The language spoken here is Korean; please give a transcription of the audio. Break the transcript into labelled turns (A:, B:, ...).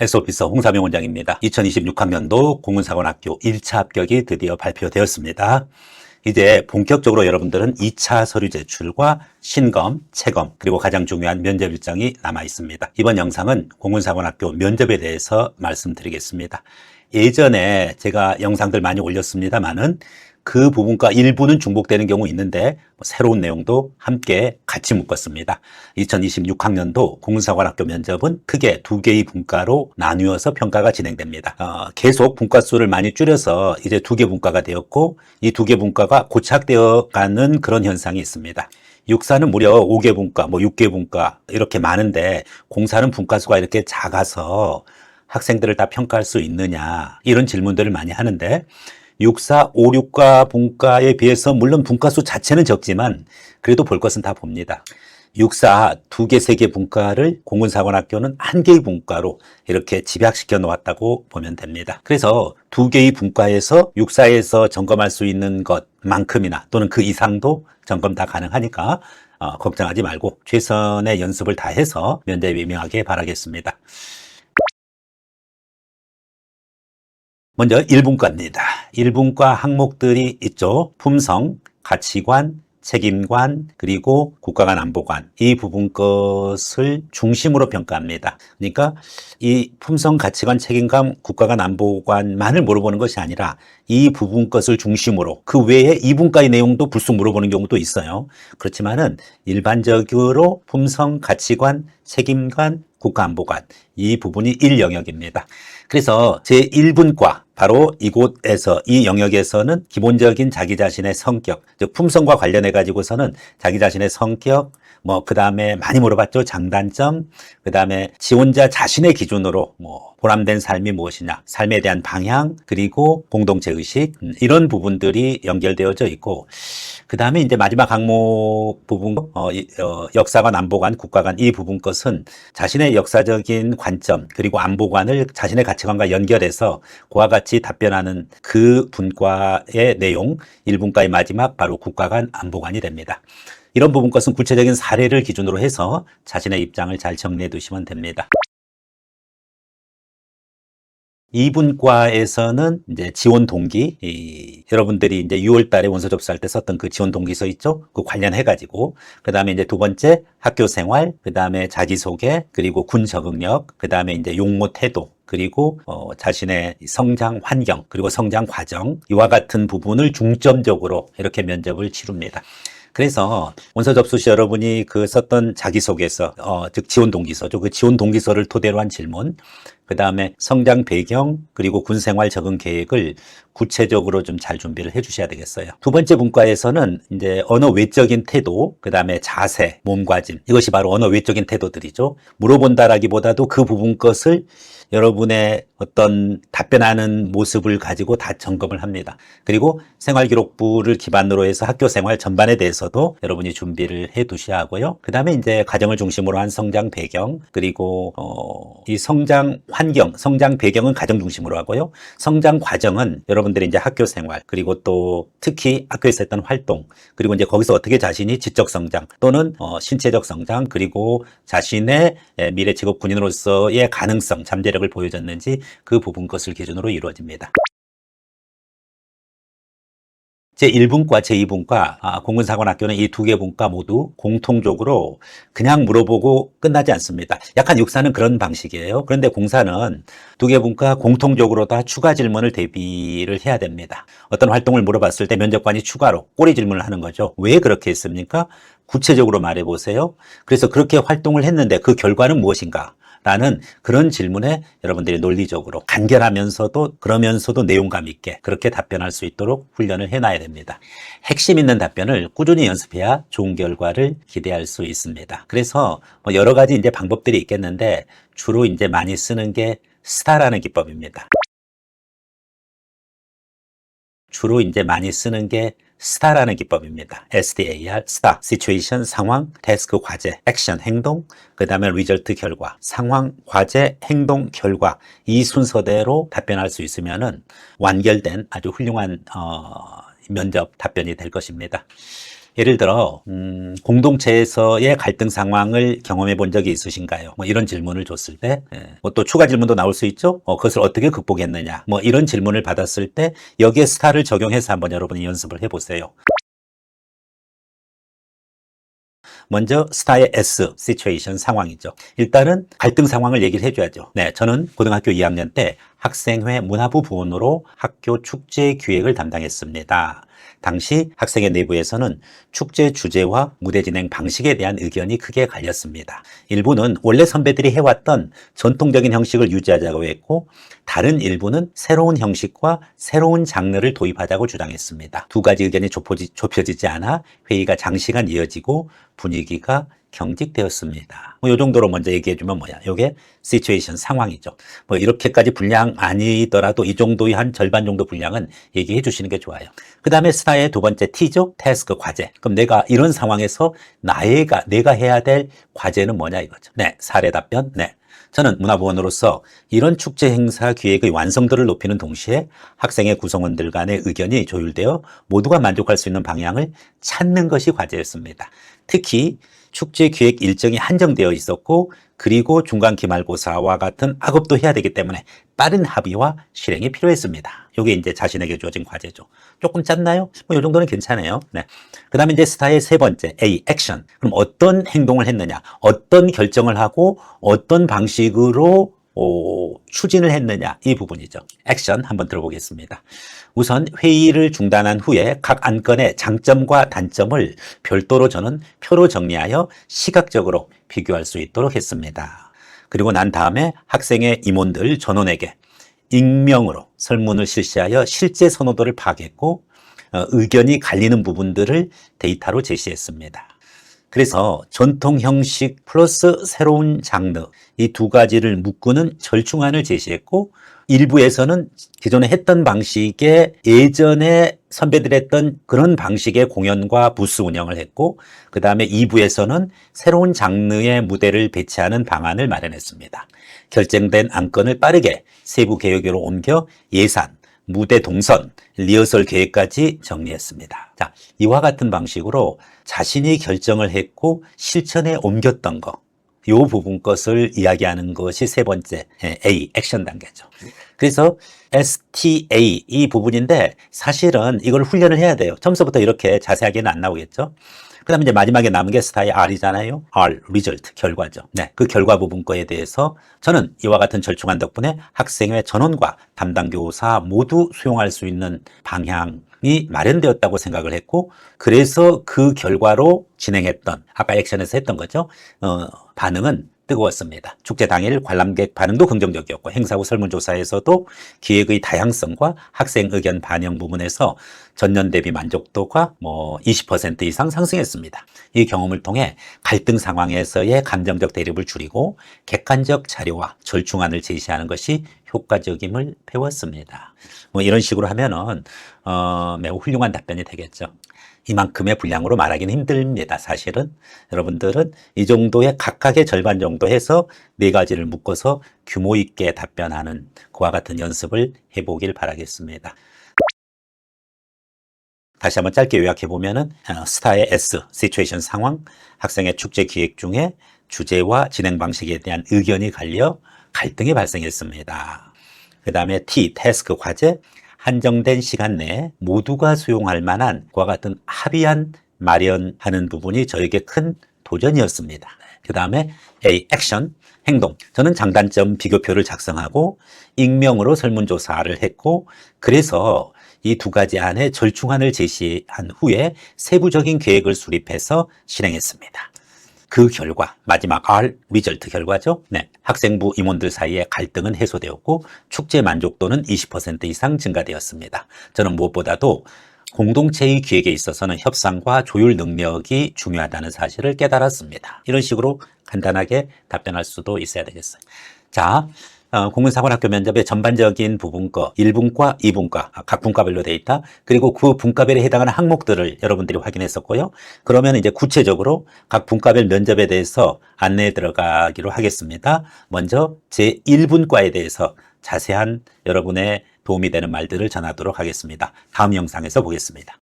A: S오피서 홍사명 원장입니다. 2026학년도 공군사관학교 1차 합격이 드디어 발표되었습니다. 이제 본격적으로 여러분들은 2차 서류 제출과 신검, 채검, 그리고 가장 중요한 면접 일정이 남아 있습니다. 이번 영상은 공군사관학교 면접에 대해서 말씀드리겠습니다. 예전에 제가 영상들 많이 올렸습니다만은 그 부분과 일부는 중복되는 경우 있는데 새로운 내용도 함께 같이 묶었습니다. 2026학년도 공군사관학교 면접은 크게 두 개의 분과로 나누어서 평가가 진행됩니다. 계속 분과 수를 많이 줄여서 이제 두 개 분과가 되었고 이 두 개 분과가 고착되어 가는 그런 현상이 있습니다. 육사는 무려 5개 분과, 6개 분과 이렇게 많은데 공사는 분과 수가 이렇게 작아서 학생들을 다 평가할 수 있느냐 이런 질문들을 많이 하는데 육사, 5, 6과 분과에 비해서 물론 분과수 자체는 적지만 그래도 볼 것은 다 봅니다. 육사 2개, 3개 분과를 공군사관학교는 1개의 분과로 이렇게 집약시켜 놓았다고 보면 됩니다. 그래서 2개의 분과에서 육사에서 점검할 수 있는 것만큼이나 또는 그 이상도 점검 다 가능하니까 걱정하지 말고 최선의 연습을 다해서 면접에 임하길 바라겠습니다. 먼저 1분과입니다. 1분과 항목들이 있죠. 품성, 가치관, 책임관, 그리고 국가관 안보관 이 부분 것을 중심으로 평가합니다. 그러니까 이 품성, 가치관, 책임관, 국가관 안보관만을 물어보는 것이 아니라 이 부분 것을 중심으로 그 외에 2분과의 내용도 불쑥 물어보는 경우도 있어요. 그렇지만은 일반적으로 품성, 가치관, 책임관, 국가안보관 이 부분이 1영역입니다. 그래서 제1분과 바로 이곳에서 이 영역에서는 기본적인 자기 자신의 성격, 즉 품성과 관련해 가지고서는 자기 자신의 성격, 그 다음에 많이 물어봤죠. 장단점, 그 다음에 지원자 자신의 기준으로 보람된 삶이 무엇이냐, 삶에 대한 방향, 그리고 공동체 의식 이런 부분들이 연결되어져 있고 그 다음에 이제 마지막 항목 부분 역사관, 안보관, 국가관 이 부분 것은 자신의 역사적인 관점 그리고 안보관을 자신의 가치관과 연결해서 그와 같이 답변하는 그 분과의 내용 1분과의 마지막 바로 국가관, 안보관이 됩니다. 이런 부분 것은 구체적인 사례를 기준으로 해서 자신의 입장을 잘 정리해 두시면 됩니다. 2분과에서는 이제 지원 동기, 여러분들이 이제 6월 달에 원서 접수할 때 썼던 그 지원 동기서 있죠? 그 관련해가지고, 그 다음에 이제 두 번째 학교 생활, 그 다음에 자기소개, 그리고 군 적응력, 그 다음에 이제 용모 태도, 그리고 자신의 성장 환경, 그리고 성장 과정, 이와 같은 부분을 중점적으로 이렇게 면접을 치릅니다. 그래서 원서 접수 시 여러분이 그 썼던 자기소개서, 즉 지원 동기서죠. 그 지원 동기서를 토대로 한 질문, 그 다음에 성장 배경, 그리고 군생활 적응 계획을 구체적으로 좀 잘 준비를 해 주셔야 되겠어요. 두 번째 분과에서는 이제 언어 외적인 태도, 그 다음에 자세, 몸가짐, 이것이 바로 언어 외적인 태도들이죠. 물어본다라기보다도 그 부분 것을 여러분의 어떤 답변하는 모습을 가지고 다 점검을 합니다. 그리고 생활기록부를 기반으로 해서 학교 생활 전반에 대해서도 여러분이 준비를 해 두셔야 하고요. 그 다음에 이제 가정을 중심으로 한 성장 배경, 그리고 이 성장 환경, 성장 배경은 가정 중심으로 하고요. 성장 과정은 여러분들이 이제 학교 생활, 그리고 또 특히 학교에서 했던 활동, 그리고 이제 거기서 어떻게 자신이 지적 성장 또는 신체적 성장, 그리고 자신의 미래 직업 군인으로서의 가능성, 잠재력을 보여줬는지 그 부분 것을 기준으로 이루어집니다. 제1분과, 제2분과, 공군사관학교는 이 2개 분과 모두 공통적으로 그냥 물어보고 끝나지 않습니다. 약간 육사는 그런 방식이에요. 그런데 공사는 2개 분과 공통적으로 다 추가 질문을 대비를 해야 됩니다. 어떤 활동을 물어봤을 때 면접관이 추가로 꼬리 질문을 하는 거죠. 왜 그렇게 했습니까? 구체적으로 말해보세요. 그래서 그렇게 활동을 했는데 그 결과는 무엇인가? 라는 그런 질문에 여러분들이 논리적으로 간결하면서도 그러면서도 내용감 있게 그렇게 답변할 수 있도록 훈련을 해놔야 됩니다. 핵심 있는 답변을 꾸준히 연습해야 좋은 결과를 기대할 수 있습니다. 그래서 여러 가지 이제 방법들이 있겠는데 주로 이제 많이 쓰는 게 STAR라는 기법입니다. 주로 이제 많이 쓰는 게 STAR라는 기법입니다. STAR, STAR, Situation, 상황, Task, 과제, Action, 행동, 그 다음에 Result, 결과, 상황, 과제, 행동, 결과 이 순서대로 답변할 수 있으면은 완결된 아주 훌륭한 면접 답변이 될 것입니다. 예를 들어 공동체에서의 갈등 상황을 경험해 본 적이 있으신가요? 뭐 이런 질문을 줬을 때, 뭐 또 추가 질문도 나올 수 있죠. 그것을 어떻게 극복했느냐, 뭐 이런 질문을 받았을 때 여기에 스타를 적용해서 한번 여러분이 연습을 해보세요. 먼저 스타의 S, situation, 상황이죠. 일단은 갈등 상황을 얘기를 해줘야죠. 네, 저는 고등학교 2학년 때 학생회 문화부 부원으로 학교 축제 기획을 담당했습니다. 당시 학생회 내부에서는 축제 주제와 무대 진행 방식에 대한 의견이 크게 갈렸습니다. 일부는 원래 선배들이 해왔던 전통적인 형식을 유지하자고 했고, 다른 일부는 새로운 형식과 새로운 장르를 도입하자고 주장했습니다. 두 가지 의견이 좁혀지지 않아 회의가 장시간 이어지고 분위기가 경직되었습니다. 이 정도로 먼저 얘기해주면 뭐야? 이게 시츄에이션 상황이죠. 뭐 이렇게까지 분량 아니더라도 이 정도의 한 절반 정도 분량은 얘기해 주시는 게 좋아요. 그 다음에 스타의 두 번째 T죠. 태스크, 과제. 그럼 내가 이런 상황에서 내가 해야 될 과제는 뭐냐 이거죠. 네, 사례 답변. 네. 저는 문화부원으로서 이런 축제 행사 기획의 완성도를 높이는 동시에 학생의 구성원들 간의 의견이 조율되어 모두가 만족할 수 있는 방향을 찾는 것이 과제였습니다. 특히 축제 기획 일정이 한정되어 있었고, 그리고 중간 기말고사와 같은 학업도 해야 되기 때문에 빠른 합의와 실행이 필요했습니다. 이게 이제 자신에게 주어진 과제죠. 조금 짰나요? 뭐 이 정도는 괜찮아요. 네. 그 다음에 이제 스타의 세 번째 A, 액션. 그럼 어떤 행동을 했느냐, 어떤 결정을 하고 어떤 방식으로 추진을 했느냐, 이 부분이죠. 액션 한번 들어보겠습니다. 우선 회의를 중단한 후에 각 안건의 장점과 단점을 별도로 저는 표로 정리하여 시각적으로 비교할 수 있도록 했습니다. 그리고 난 다음에 학생의 임원들 전원에게 익명으로 설문을 실시하여 실제 선호도를 파악했고, 의견이 갈리는 부분들을 데이터로 제시했습니다. 그래서 전통 형식 플러스 새로운 장르, 이 두 가지를 묶는 절충안을 제시했고, 일부에서는 기존에 했던 방식의 예전에 선배들이 했던 그런 방식의 공연과 부스 운영을 했고, 그 다음에 2부에서는 새로운 장르의 무대를 배치하는 방안을 마련했습니다. 결정된 안건을 빠르게 세부 계획으로 옮겨 예산, 무대 동선, 리허설 계획까지 정리했습니다. 자, 이와 같은 방식으로 자신이 결정을 했고 실천에 옮겼던 거, 이 부분 것을 이야기하는 것이 세 번째 A, 액션 단계죠. 그래서 STA 이 부분인데 사실은 이걸 훈련을 해야 돼요. 처음부터 이렇게 자세하게는 안 나오겠죠. 그 다음에 이제 마지막에 남은 게 스타의 R이잖아요. R, result, 결과죠. 네, 그 결과 부분 거에 대해서 저는 이와 같은 절충안 덕분에 학생회 전원과 담당 교사 모두 수용할 수 있는 방향이 마련되었다고 생각을 했고, 그래서 그 결과로 진행했던, 아까 액션에서 했던 거죠. 반응은 뜨거웠습니다. 축제 당일 관람객 반응도 긍정적이었고, 행사 후 설문조사에서도 기획의 다양성과 학생 의견 반영 부분에서 전년 대비 만족도가 20% 이상 상승했습니다. 이 경험을 통해 갈등 상황에서의 감정적 대립을 줄이고 객관적 자료와 절충안을 제시하는 것이 효과적임을 배웠습니다. 뭐 이런 식으로 하면은 매우 훌륭한 답변이 되겠죠. 이만큼의 분량으로 말하기는 힘듭니다. 사실은 여러분들은 이 정도의 각각의 절반 정도 해서 네 가지를 묶어서 규모 있게 답변하는 그와 같은 연습을 해보길 바라겠습니다. 다시 한번 짧게 요약해보면은 스타의 S, 시츄에이션 상황, 학생의 축제 기획 중에 주제와 진행 방식에 대한 의견이 갈려 갈등이 발생했습니다. 그 다음에 T, 태스크, 과제, 한정된 시간 내에 모두가 수용할 만한 그와 같은 합의안 마련하는 부분이 저에게 큰 도전이었습니다. 그 다음에 A, 액션, 행동. 저는 장단점 비교표를 작성하고 익명으로 설문조사를 했고, 그래서 이 두 가지 안에 절충안을 제시한 후에 세부적인 계획을 수립해서 실행했습니다. 그 결과, 마지막 R, 리절트 결과죠. 네, 학생부 임원들 사이의 갈등은 해소되었고 축제 만족도는 20% 이상 증가되었습니다. 저는 무엇보다도 공동체의 기획에 있어서는 협상과 조율 능력이 중요하다는 사실을 깨달았습니다. 이런 식으로 간단하게 답변할 수도 있어야 되겠어요. 자, 국민사관학교 면접의 전반적인 부분과 1분과 2분과 각 분과별로 되어 있다. 그리고 그 분과별에 해당하는 항목들을 여러분들이 확인했었고요. 그러면 이제 구체적으로 각 분과별 면접에 대해서 안내에 들어가기로 하겠습니다. 먼저 제1분과에 대해서 자세한 여러분의 도움이 되는 말들을 전하도록 하겠습니다. 다음 영상에서 보겠습니다.